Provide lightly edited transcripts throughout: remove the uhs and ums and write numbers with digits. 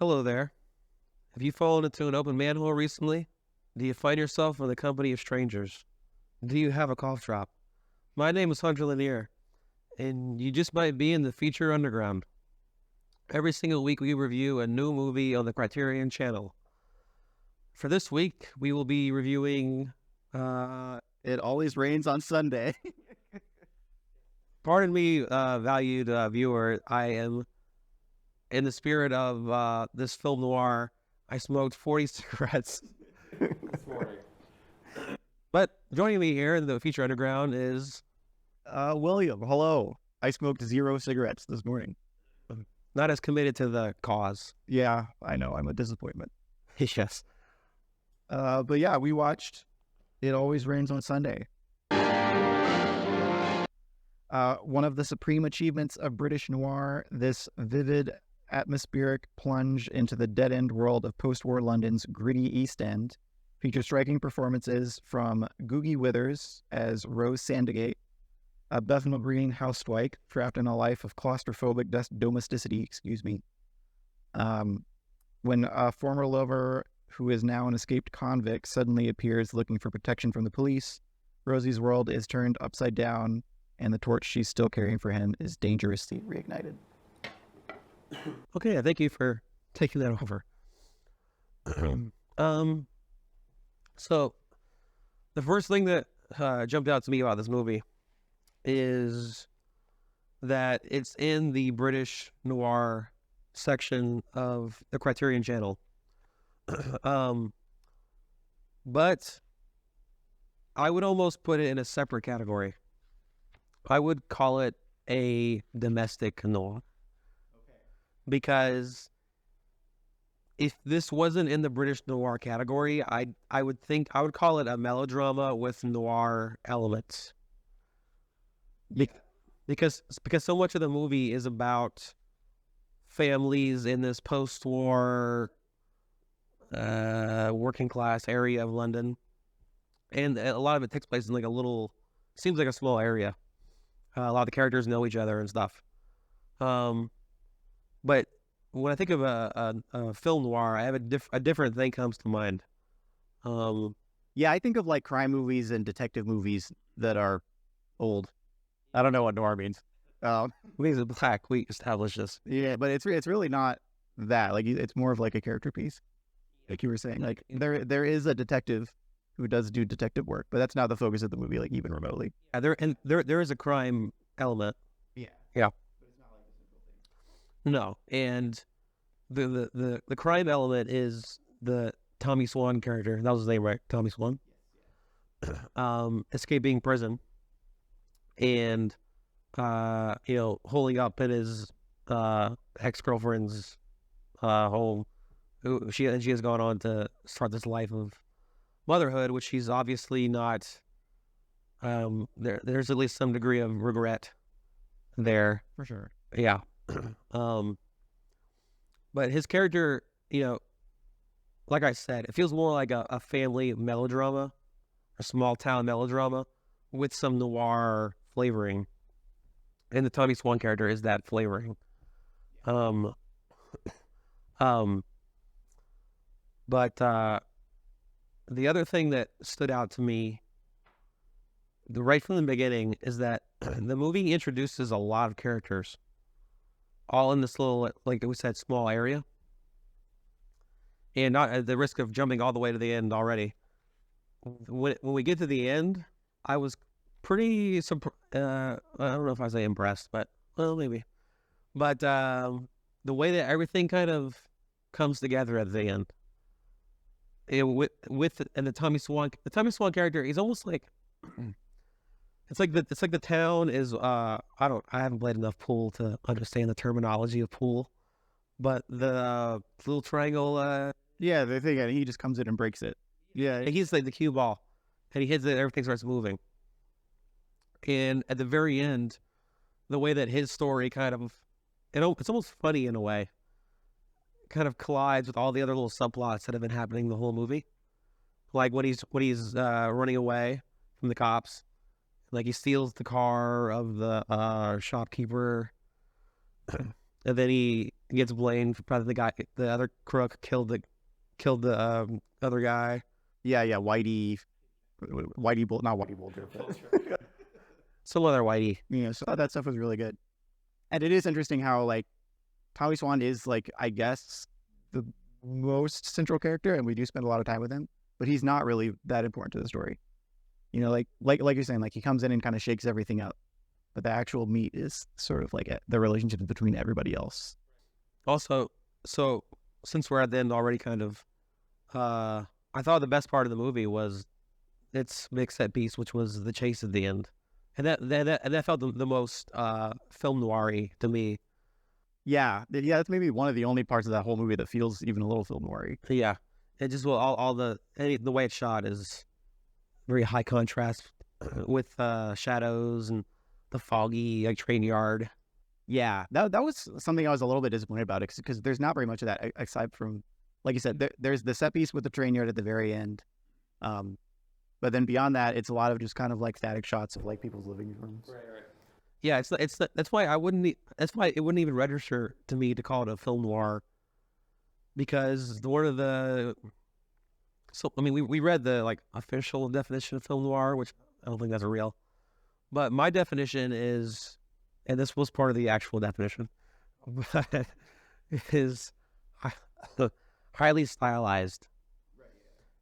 Hello there. Have you fallen into an open manhole recently? Do you find yourself in the company of strangers? Do you have a cough drop? My name is Hunter Lanier, and you just might be in the feature underground. Every single week we review a new movie on the Criterion Channel. For this week, we will be reviewing, It always rains on Sunday. pardon me, valued viewer, I am in the spirit of this film noir. I smoked 40 cigarettes this morning. But joining me here in the feature underground is William, hello. I smoked 0 cigarettes this morning. not as committed to the cause. Yeah, I know. I'm a disappointment. Yes. But yeah, we watched It Always Rains on Sunday. One of the supreme achievements of British noir, this vivid, atmospheric plunge into the dead-end world of post-war London's gritty East End features striking performances from Googie Withers as Rose Sandgate, a Bethnal Green housewife trapped in a life of claustrophobic domesticity, when a former lover who is now an escaped convict suddenly appears looking for protection from the police. Rosie's world is turned upside down, and the torch she's still carrying for him is dangerously reignited. Okay, thank you for taking that over. So the first thing that jumped out to me about this movie is that it's in the British noir section of the Criterion Channel. But I would almost put it in a separate category. I would call it a domestic noir. Because if this wasn't in the British noir category, I would call it a melodrama with noir elements. Because so much of the movie is about families in this post-war working class area of London, and a lot of it takes place in seems like a small area. A lot of the characters know each other and stuff. But when I think of a film noir, I have a different thing comes to mind. Yeah, I think of like crime movies and detective movies that are old. I don't know what noir means. Because of black, we established this. Yeah, but it's really not that. Like, it's more of like a character piece, like you were saying. Like there is a detective who does do detective work, but that's not the focus of the movie, like even remotely. Yeah, there is a crime element. Yeah. But it's not like the central thing. No, and the crime element is the Tommy Swan character. That was his name, right? Tommy Swan. Escaping prison, and holding up in his ex-girlfriend's home. She has gone on to start this life of motherhood, which she's obviously not. There's at least some degree of regret there. For sure. Yeah. But his character, like I said, it feels more like a family melodrama, a small town melodrama with some noir flavoring. And the Tommy Swan character is that flavoring. But the other thing that stood out to me right from the beginning is that the movie introduces a lot of characters all in this little, like we said, small area. And not at the risk of jumping all the way to the end already. When we get to the end, I was pretty I don't know if I say impressed, but well, maybe. But the way that everything kind of comes together at the end, and the Tommy Swan character, he's almost like it's like the town is I haven't played enough pool to understand the terminology of pool, but the little triangle. Yeah, the thing, and he just comes in and breaks it. Yeah, he's like the cue ball, and he hits it, everything starts moving. And at the very end, the way that his story it's almost funny in a way, kind of collides with all the other little subplots that have been happening the whole movie. Like when he's running away from the cops, like he steals the car of the shopkeeper, and then he gets blamed for probably the other crook killed the other guy. Yeah, Whitey Bull, not Whitey Bulger, but Some other Whitey. yeah. So that stuff was really good, and it is interesting how like Tommy Swan is like, I guess, the most central character, and we do spend a lot of time with him, but he's not really that important to the story. You know, like you're saying, like he comes in and kind of shakes everything up, but the actual meat is sort of like the relationships between everybody else. Also, so since we're at the end already, kind of, I thought the best part of the movie was its big set piece, which was the chase at the end, and that felt the most film noir-y to me. Yeah, that's maybe one of the only parts of that whole movie that feels even a little film noir. Yeah, it just all the way it's shot is very high contrast with shadows and the foggy like train yard. Yeah, that was something I was a little bit disappointed about, because there's not very much of that aside from, like you said, there's the set piece with the train yard at the very end. But then beyond that, it's a lot of just kind of like static shots of like people's living rooms. Right. Yeah, that's why it wouldn't even register to me to call it a film noir, because we read the like official definition of film noir, which I don't think that's a real, but my definition is, and this was part of the actual definition, but is highly stylized.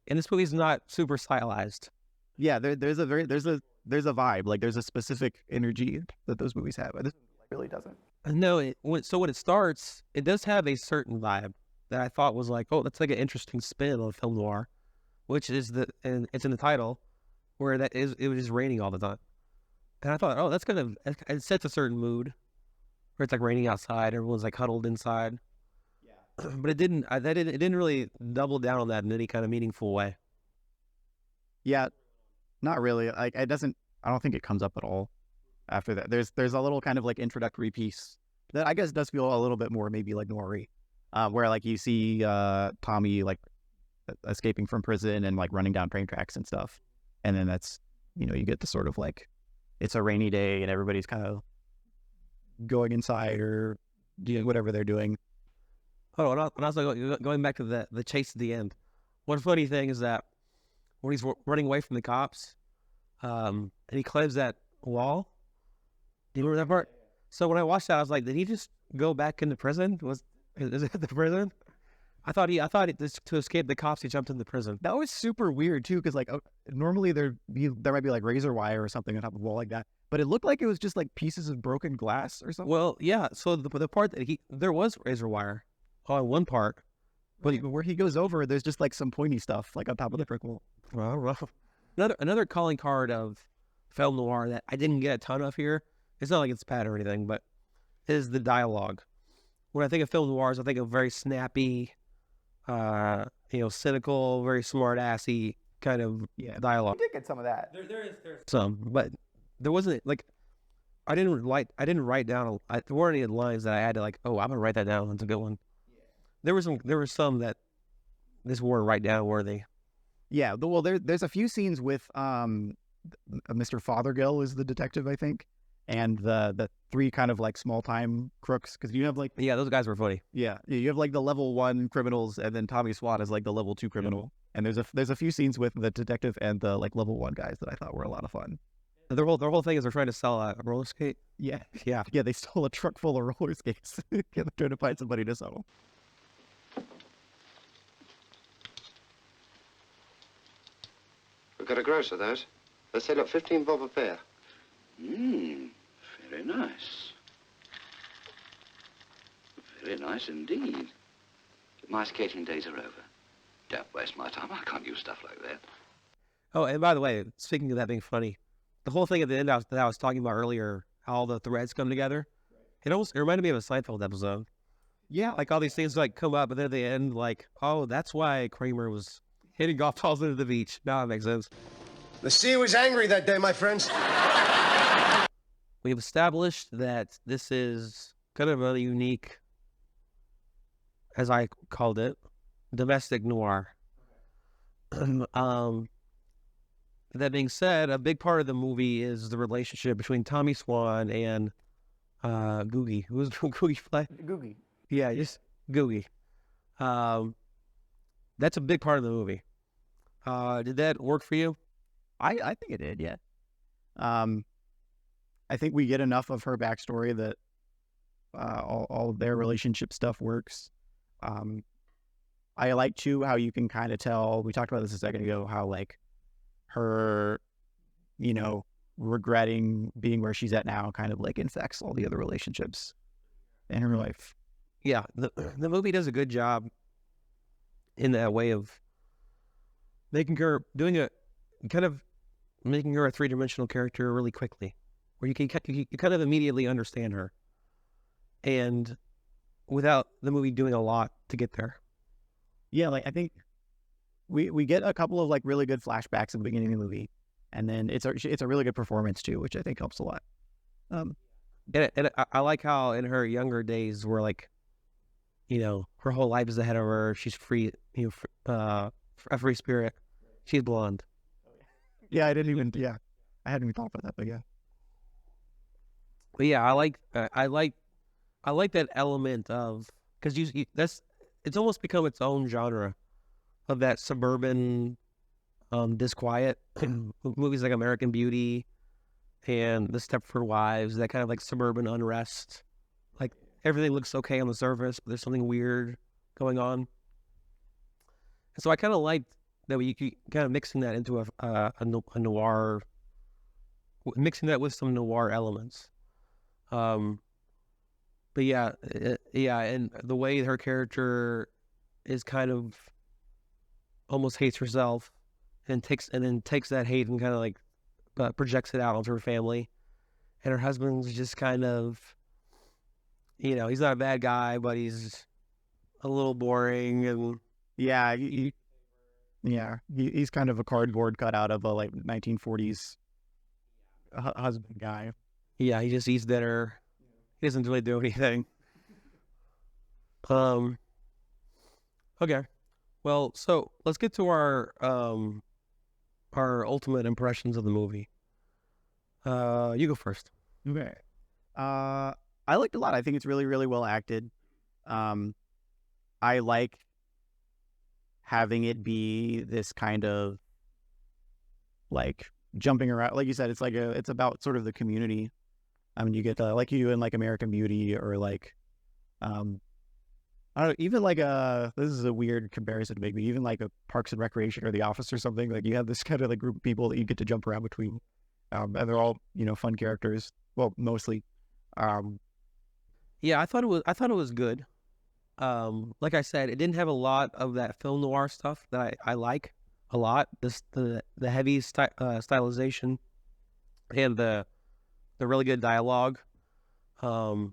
And this movie's not super stylized. Yeah, there's a vibe, like there's a specific energy that those movies have. This really doesn't. No, when it starts, it does have a certain vibe that I thought was like, oh, that's like an interesting spin on film noir, which is and it's in the title, where it was just raining all the time, and I thought, oh, that's kind of, it sets a certain mood, where it's like raining outside, everyone's like huddled inside. But it didn't really double down on that in any kind of meaningful way. Yeah, not really. Like it doesn't. I don't think it comes up at all after that. There's a little kind of like introductory piece that I guess does feel a little bit more maybe like noir-y, where like you see Tommy like escaping from prison and like running down train tracks and stuff, and then that's, you get the sort of like, it's a rainy day and everybody's kind of going inside or doing whatever they're doing. Oh, and also going back to the chase at the end. One funny thing is that when he's running away from the cops, and he climbs that wall. Do you remember that part? So when I watched that, I was like, did he just go back into prison? Is it the prison? I thought to escape the cops, he jumped into prison. That was super weird too, because like normally there might be like razor wire or something on top of a wall like that, but it looked like it was just like pieces of broken glass or something. Well, yeah. So the part that there was razor wire on one part, but where he goes over, there's just like some pointy stuff like on top of the brick wall. Well, another calling card of film noir that I didn't get a ton of here. It's not like it's bad or anything, but is the dialogue. When I think of film noirs, I think of very snappy, cynical, very smart-assy kind of dialogue. You did get some of that. There's some, but there wasn't like, I didn't write down. There weren't any lines that I had to like, oh, I'm gonna write that down. That's a good one. Yeah. There were some that this weren't write down worthy. Yeah, well, there's a few scenes with Mr. Fothergill is the detective, I think, and the three kind of like small time crooks, because you have like, those guys were funny. Yeah, you have like the level 1 criminals, and then Tommy Swan is like the level 2 criminal, and there's a few scenes with the detective and the like level 1 guys that I thought were a lot of fun. Their whole thing is they're trying to sell a roller skate. Yeah. They stole a truck full of roller skates. They're trying to find somebody to sell them. We've got a grocer, those. They say, look, 15 bob a pair. Very nice. Very nice indeed. My skating days are over. Don't waste my time. I can't use stuff like that. Oh, and by the way, speaking of that being funny, the whole thing at the end that I was talking about earlier, how all the threads come together, it reminded me of a Seinfeld episode. Yeah. Like all these things like come up, but then at the end, like, oh, that's why Kramer was hitting golf balls into the beach. Now it makes sense. The sea was angry that day, my friends. We've established that this is kind of a unique, as I called it, domestic noir. That being said, a big part of the movie is the relationship between Tommy Swan and Googie. Who's Googie play? Googie. Yeah, just gooey. Um, that's a big part of the movie. Did that work for you? I think it did, yeah. Um, I think we get enough of her backstory that all of their relationship stuff works. Um, I like too how you can kind of tell. We talked about this a second ago. How like her, regretting being where she's at now, kind of like infects all the other relationships in her life. Yeah, the movie does a good job in that way of making her making her a three-dimensional character really quickly, where you kind of immediately understand her, and without the movie doing a lot to get there. Yeah, like I think we get a couple of like really good flashbacks at the beginning of the movie, and then it's a really good performance too, which I think helps a lot. And I like how in her younger days, where like, her whole life is ahead of her. She's free, a free spirit. She's blonde. Yeah, I hadn't even thought about that, but yeah. But yeah, I like that element of, because it's almost become its own genre of that suburban disquiet. Movies like American Beauty and The Stepford Wives, that kind of like suburban unrest. Like everything looks okay on the surface, but there's something weird going on. And so I kind of liked that we kind of mixing that into a noir, mixing that with some noir elements. But yeah, and the way her character is kind of almost hates herself, and then takes that hate and kind of like projects it out onto her family, and her husband's just kind of, he's not a bad guy, but he's a little boring, and yeah, he's kind of a cardboard cutout of a like 1940s husband guy. Yeah, he just eats dinner. He doesn't really do anything. Okay. Well, so let's get to our ultimate impressions of the movie. You go first. Okay. I liked it a lot. I think it's really, really well acted. I like having it be this kind of like jumping around. Like you said, it's about sort of the community. I mean, you get like you do in like American Beauty, or like, I don't know, even like this is a weird comparison to make, but even like a Parks and Recreation or The Office or something. Like you have this kind of like group of people that you get to jump around between, and they're all fun characters. Well, mostly. Yeah, I thought it was good. Like I said, it didn't have a lot of that film noir stuff that I like a lot. The heavy stylization and the really good dialogue. And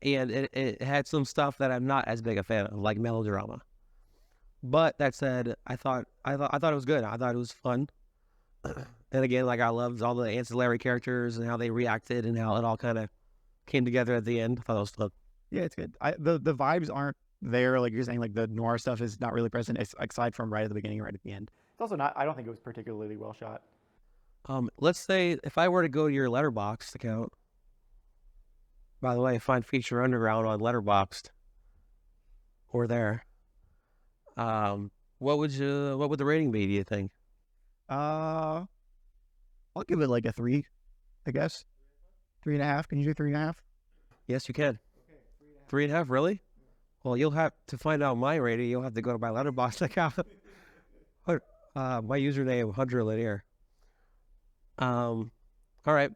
it had some stuff that I'm not as big a fan of, like melodrama. But that said, I thought it was good. I thought it was fun. And again, like I loved all the ancillary characters and how they reacted and how it all kind of came together at the end. I thought it was fun. Yeah, it's good. The vibes aren't there, like you're saying. Like the noir stuff is not really present, aside from right at the beginning and right at the end. It's also not. I don't think it was particularly well shot. Let's say if I were to go to your Letterboxd account. By the way, find Feature Underground on Letterboxd. Or there. What would the rating be, do you think? I'll give it like a 3, I guess. 3.5. Can you do 3.5? Yes, you can. Okay, 3.5, really? Well, you'll have to find out my rating. You'll have to go to my Letterboxd account. My username, Hunter Lanier. All right.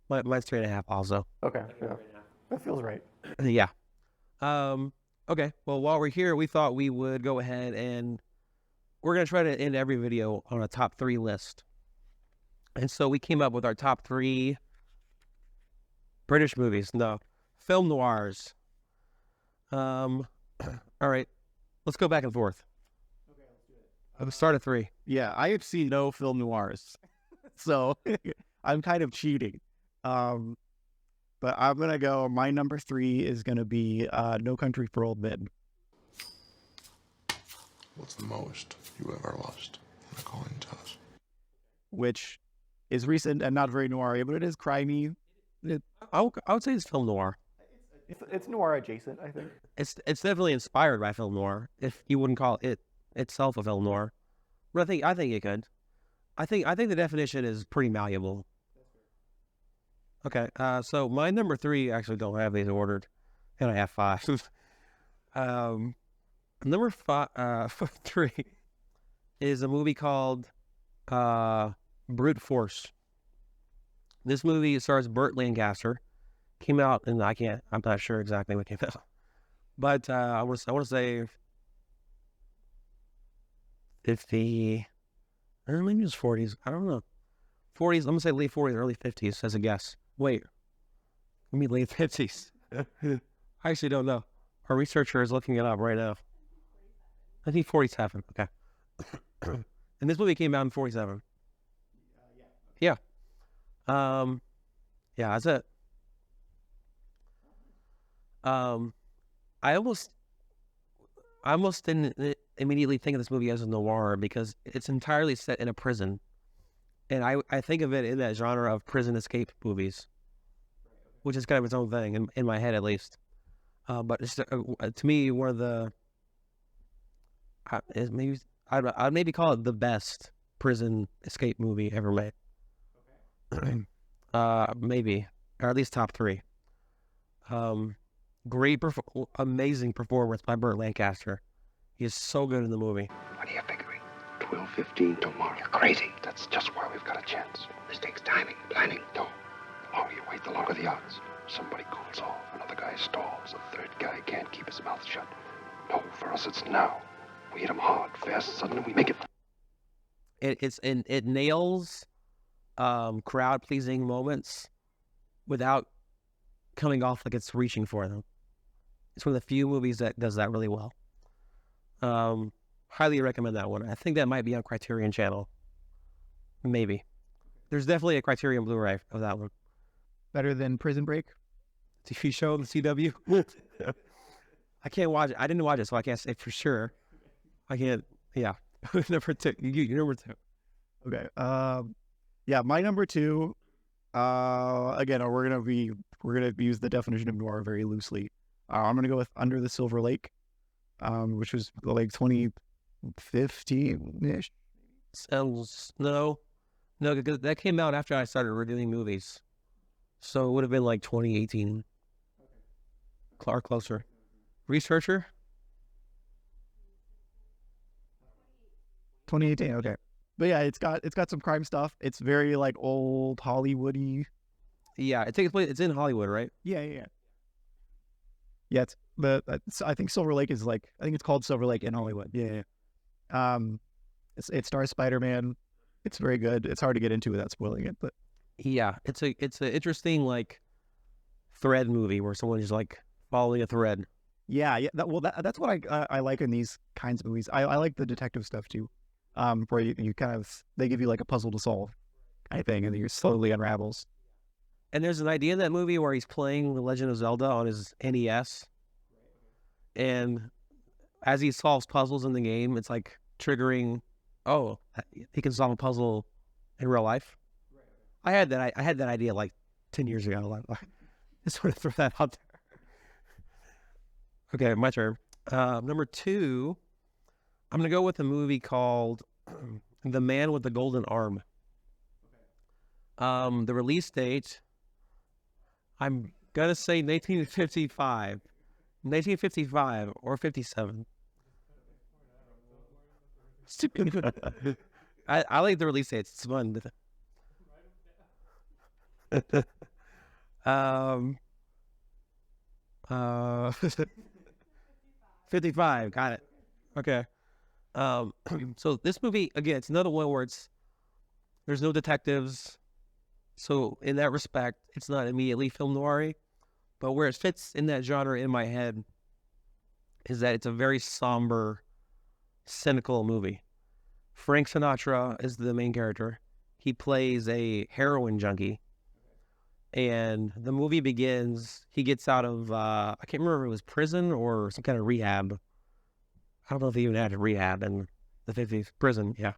Mine's 3.5 also. Okay, yeah. That feels right. Yeah. Okay. Well, while we're here, we thought we would go ahead and we're going to try to end every video on a top 3 list. And so we came up with our top 3 British movies. No, film noirs. All right. Let's go back and forth. Okay, let's do it. Let's start at 3. Yeah, I have seen no film noirs. So I'm kind of cheating. But I'm going to go, my number 3 is going to be No Country for Old Men. What's the most you ever lost in a coin toss? Which is recent and not very noir, but it is crimey. I would say it's film noir. It's noir adjacent, I think. It's definitely inspired by film noir, if you wouldn't call it itself a film noir. But I think it could. I think the definition is pretty malleable. Okay, so my number 3 actually don't have these ordered, and I have 5. Number 3 is a movie called Brute Force. This movie stars Burt Lancaster. Came out, and I'm not sure exactly what came out, but I want to say 50, or maybe it's 40s. I don't know. 40s. I'm gonna say late 40s, early 50s as a guess. Wait, I mean late 50s. I actually don't know. Our researcher is looking it up right now. I think 47. Okay. And this movie came out in 47. Yeah. Yeah, that's it. I almost didn't immediately think of this movie as a noir because it's entirely set in a prison, and I think of it in that genre of prison escape movies, which is kind of its own thing in my head at least. But it's to me one of the I'd maybe call it the best prison escape movie ever made. Maybe, or at least top 3. Amazing performance by Burt Lancaster. He is so good in the movie. What are you figuring? 12:15 tomorrow. You're crazy. That's just where we've got a chance. This takes timing, planning. No. The longer you wait, the longer the odds. Somebody cools off, another guy stalls, a third guy can't keep his mouth shut. No, for us it's now. We hit him hard, fast, suddenly we make it. It nails crowd pleasing moments without coming off like it's reaching for them. It's one of the few movies that does that really well. Highly recommend that one. I think that might be on Criterion Channel. Maybe. There's definitely a Criterion Blu-ray of that one. Better than Prison Break? TV show on the CW. I can't watch it. I didn't watch it, so I can't say for sure. I can't. Yeah. Number 2. You're number 2. Okay. Yeah, my number 2. Again, we're gonna use the definition of noir very loosely. I'm gonna go with Under the Silver Lake, which was like 2015-ish. Sounds no, because that came out after I started reviewing movies, so it would have been like 2018. Or closer. Researcher. 2018. Okay. But yeah, it's got some crime stuff. It's very like old Hollywoody. Yeah, it takes place. It's in Hollywood, right? Yeah. I think Silver Lake is like, I think it's called Silver Lake in Hollywood. Yeah. It stars Spider-Man. It's very good. It's hard to get into without spoiling it, but Yeah, it's an interesting like thread movie where someone is like following a thread. yeah. That's what I like in these kinds of movies. I like the detective stuff too, where you kind of, they give you like a puzzle to solve, I think, and you slowly unravels. And there's an idea in that movie where he's playing The Legend of Zelda on his NES, and as he solves puzzles in the game, it's like triggering, oh, he can solve a puzzle in real life. I had that idea like 10 years ago. Just want to throw that out there. Okay, my turn. Number 2, I'm gonna go with a movie called The Man with the Golden Arm. The release date, I'm gonna say 1955 or 57. I like the release dates. It's fun. 55. Got it. Okay. So this movie, again, it's another one where there's no detectives. So in that respect, it's not immediately film noir, but where it fits in that genre in my head is that it's a very somber, cynical movie. Frank Sinatra is the main character. He plays a heroin junkie. And the movie begins, he gets out of, I can't remember if it was prison or some kind of rehab. I don't know if he even had a rehab in the 50s. Prison, yeah.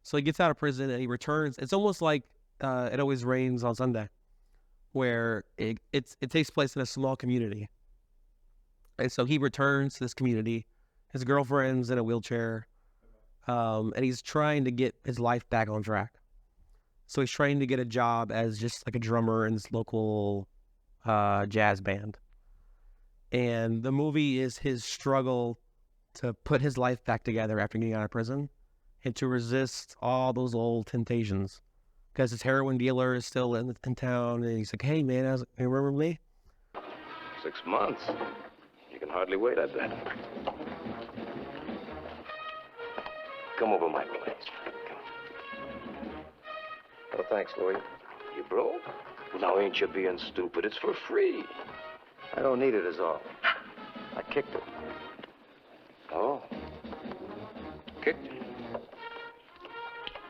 So he gets out of prison and he returns. It's almost like It Always Rains on Sunday, where it takes place in a small community. And so he returns to this community. His girlfriend's in a wheelchair, and he's trying to get his life back on track. So he's trying to get a job as just like a drummer in this local jazz band. And the movie is his struggle to put his life back together after getting out of prison and to resist all those old temptations. Because his heroin dealer is still in town, and he's like, hey, man, you remember me? 6 months. You can hardly wait, I bet. Come over my place. Come. Oh, thanks, Louis. You broke? Well, now ain't you being stupid? It's for free. I don't need it, is all. I kicked it. Oh. Kicked it?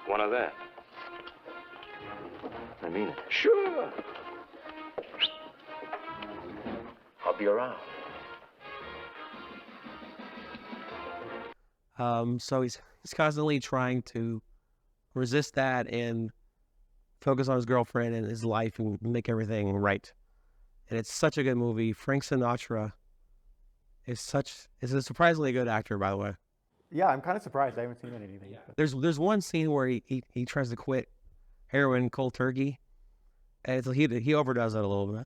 One of that. I mean it. Sure. I'll be around. So he's constantly trying to resist that and focus on his girlfriend and his life and make everything right. And it's such a good movie. Frank Sinatra is a surprisingly good actor, by the way. Yeah, I'm kind of surprised. I haven't seen anything. Yeah. There's one scene where he tries to quit heroin cold turkey, and it's, he overdoes it a little bit.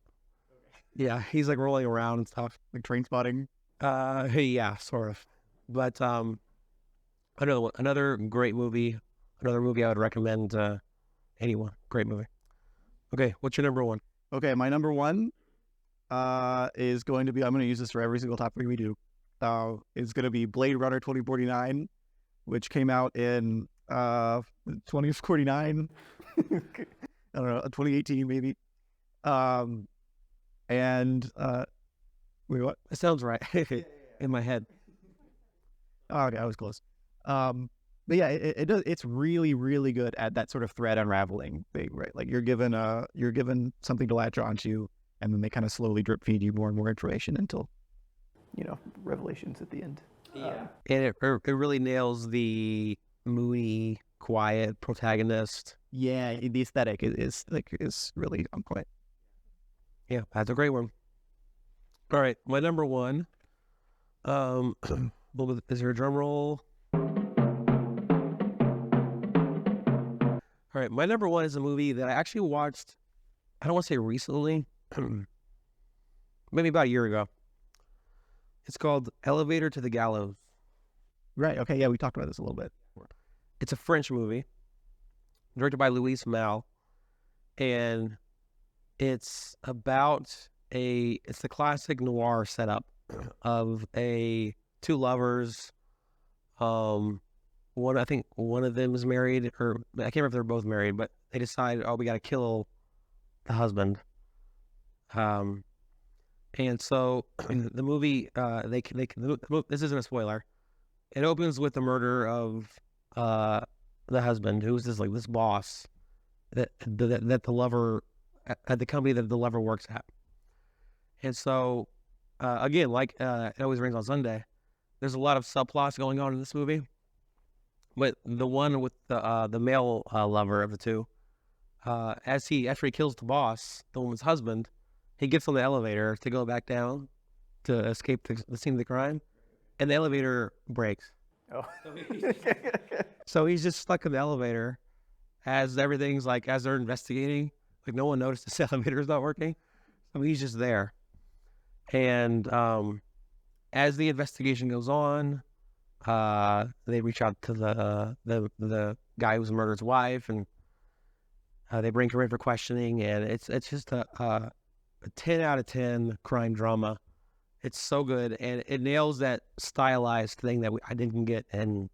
Yeah, he's like rolling around and stuff. Like Train Spotting. Yeah, sort of. But another great movie, another movie I would recommend anyone. Great movie. Okay, what's your number one? Okay, my number one is going to be, I'm going to use this for every single topic we do. It's going to be Blade Runner 2049, which came out in 2049. I don't know, 2018 maybe. Wait, what? It sounds right in my head. Oh, okay, I was close. But yeah, it does. It's really, really good at that sort of thread unraveling thing, right? Like you're given something to latch onto, and then they kind of slowly drip feed you more and more information until, revelations at the end. Yeah, and it really nails the moody, quiet protagonist. Yeah, the aesthetic is really on point. Yeah, that's a great one. All right, my number one. Is there a drum roll? All right, my number one is a movie that I actually watched, I don't want to say recently, maybe about a year ago. It's called Elevator to the Gallows. Right, okay, yeah, we talked about this a little bit. It's a French movie, directed by Louis Malle, and it's the classic noir setup of two lovers. I think one of them is married, or I can't remember if they're both married, but they decide, we got to kill the husband. And so the movie, this isn't a spoiler. It opens with the murder of the husband, who's this boss that the lover at the company that the lover works at. And so again, like It Always Rains on Sunday, there's a lot of subplots going on in this movie. But the one with the male lover of the two, after he kills the boss, the woman's husband, he gets on the elevator to go back down to escape the scene of the crime, and the elevator breaks. Oh. So he's just stuck in the elevator as they're investigating, like no one noticed this elevator is not working. So he's just there. And as the investigation goes on, they reach out to the guy who's murdered his wife, and they bring her in for questioning, and it's just a 10 out of 10 crime drama. It's so good, and it nails that stylized thing that I didn't get in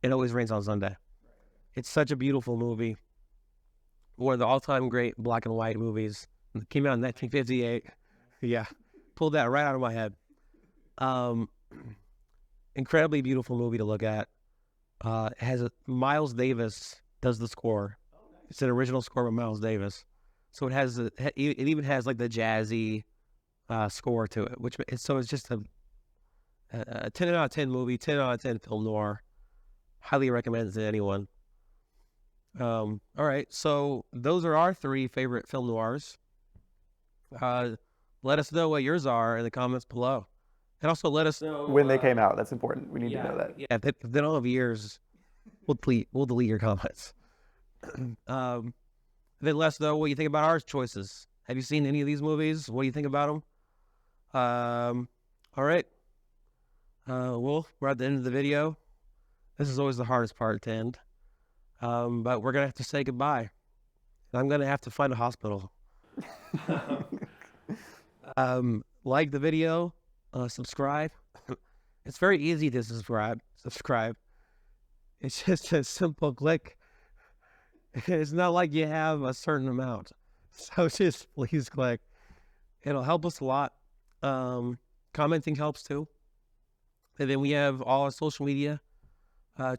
It Always Rains on Sunday. It's such a beautiful movie. One of the all-time great black and white movies. It came out in 1958. Yeah, pulled that right out of my head. Incredibly beautiful movie to look at. It has Miles Davis does the score. It's an original score by Miles Davis, so it even has like the jazzy score to it, it's just a 10 out of 10 movie, 10 out of 10 film noir. Highly recommend it to anyone. All right, so those are our three favorite film noirs. Let us know what yours are in the comments below. And also let us know When they came out, that's important. We need to know that. Yeah, if they don't have years, we'll delete your comments. Then let us know what you think about our choices. Have you seen any of these movies? What do you think about them? All right. Well, we're at the end of the video. This is always the hardest part to end. But we're going to have to say goodbye. I'm going to have to find a hospital. Like the video, subscribe. It's very easy to subscribe. It's just a simple click. It's not like you have a certain amount. So just please click. It'll help us a lot. Commenting helps too. And then we have all our social media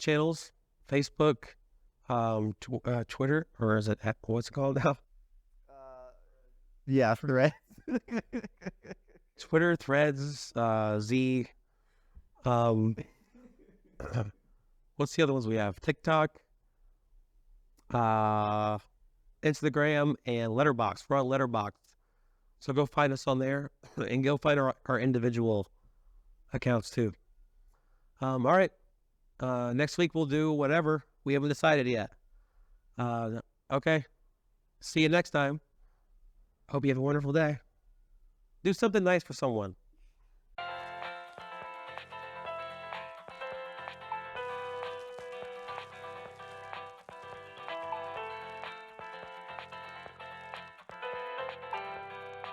channels, Facebook, Twitter, or is it, what's it called now? Yeah, Threads. Twitter, Threads, Z. What's the other ones we have? TikTok, Instagram, and Letterboxd. We're on Letterboxd. So go find us on there and go find our individual accounts too. All right. Next week we'll do whatever. We haven't decided yet. Okay. See you next time. Hope you have a wonderful day. Do something nice for someone.